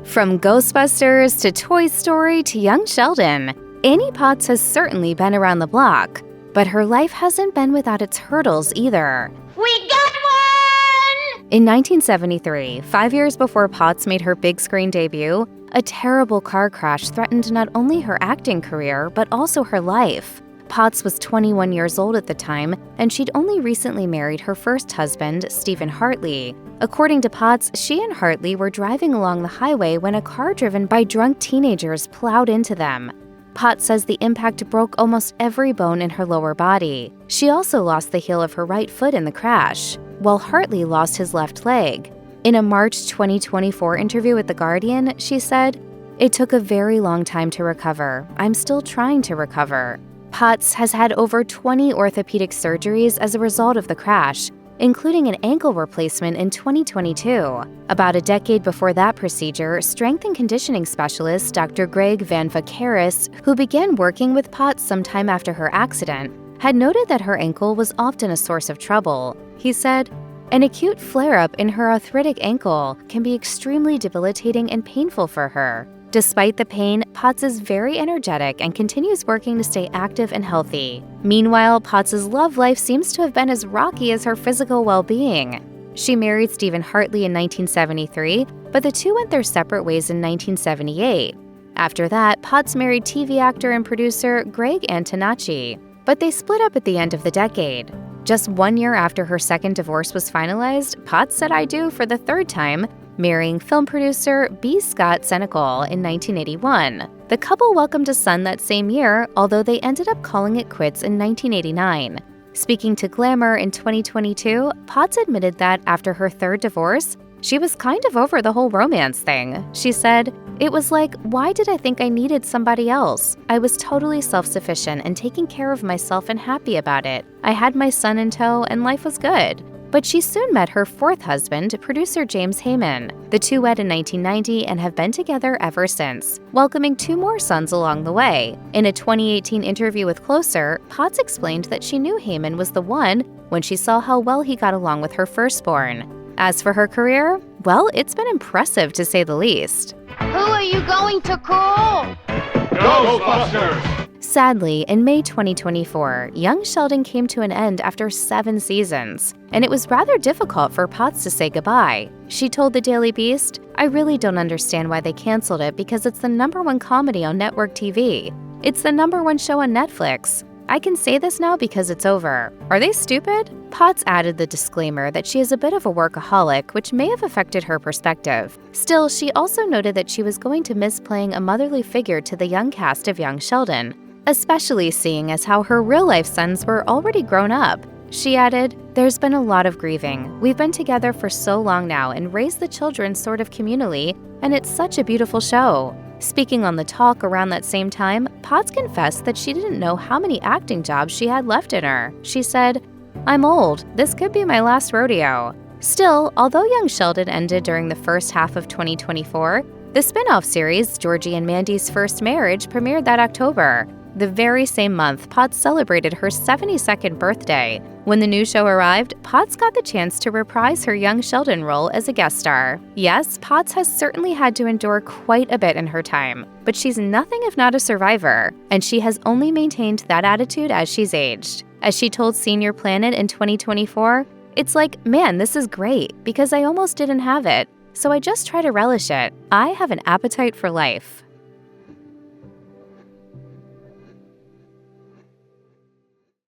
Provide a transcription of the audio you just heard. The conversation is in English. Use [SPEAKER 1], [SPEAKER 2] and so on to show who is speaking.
[SPEAKER 1] From Ghostbusters to Toy Story to Young Sheldon, Annie Potts has certainly been around the block, but her life hasn't been without its hurdles either.
[SPEAKER 2] We got one!
[SPEAKER 1] In 1973, 5 years before Potts made her big screen debut, a terrible car crash threatened not only her acting career, but also her life. Potts was 21 years old at the time, and she'd only recently married her first husband, Stephen Hartley. According to Potts, she and Hartley were driving along the highway when a car driven by drunk teenagers plowed into them. Potts says the impact broke almost every bone in her lower body. She also lost the heel of her right foot in the crash, while Hartley lost his left leg. In a March 2024 interview with The Guardian, she said, "It took a very long time to recover. I'm still trying to recover." Potts has had over 20 orthopedic surgeries as a result of the crash, including an ankle replacement in 2022. About a decade before that procedure, strength and conditioning specialist Dr. Greg Van Vacaris, who began working with Potts sometime after her accident, had noted that her ankle was often a source of trouble. He said, "An acute flare-up in her arthritic ankle can be extremely debilitating and painful for her." Despite the pain, Potts is very energetic and continues working to stay active and healthy. Meanwhile, Potts' love life seems to have been as rocky as her physical well-being. She married Stephen Hartley in 1973, but the two went their separate ways in 1978. After that, Potts married TV actor and producer Greg Antonacci, but they split up at the end of the decade. Just 1 year after her second divorce was finalized, Potts said "I do" for the third time, marrying film producer B. Scott Senecal in 1981. The couple welcomed a son that same year, although they ended up calling it quits in 1989. Speaking to Glamour in 2022, Potts admitted that after her third divorce, she was kind of over the whole romance thing. She said, "It was like, why did I think I needed somebody else? I was totally self-sufficient and taking care of myself and happy about it. I had my son in tow and life was good." But she soon met her fourth husband, producer James Heyman. The two wed in 1990 and have been together ever since, welcoming 2 more sons along the way. In a 2018 interview with Closer, Potts explained that she knew Heyman was the one when she saw how well he got along with her firstborn. As for her career, well, it's been impressive to say the least.
[SPEAKER 2] Who are you going to call?
[SPEAKER 3] Ghostbusters!
[SPEAKER 1] Sadly, in May 2024, Young Sheldon came to an end after 7 seasons, and it was rather difficult for Potts to say goodbye. She told the Daily Beast, "I really don't understand why they canceled it because it's the #1 comedy on network TV. It's the #1 show on Netflix. I can say this now because it's over. Are they stupid?" Potts added the disclaimer that she is a bit of a workaholic, which may have affected her perspective. Still, she also noted that she was going to miss playing a motherly figure to the young cast of Young Sheldon, especially seeing as how her real-life sons were already grown up. She added, "There's been a lot of grieving. We've been together for so long now and raised the children sort of communally, and it's such a beautiful show." Speaking on The Talk around that same time, Potts confessed that she didn't know how many acting jobs she had left in her. She said, "I'm old. This could be my last rodeo." Still, although Young Sheldon ended during the first half of 2024, the spin-off series, Georgie and Mandy's First Marriage, premiered that October. The very same month, Potts celebrated her 72nd birthday. When the new show arrived, Potts got the chance to reprise her Young Sheldon role as a guest star. Yes, Potts has certainly had to endure quite a bit in her time, but she's nothing if not a survivor, and she has only maintained that attitude as she's aged. As she told Senior Planet in 2024, "It's like, man, this is great, because I almost didn't have it, so I just try to relish it. I have an appetite for life."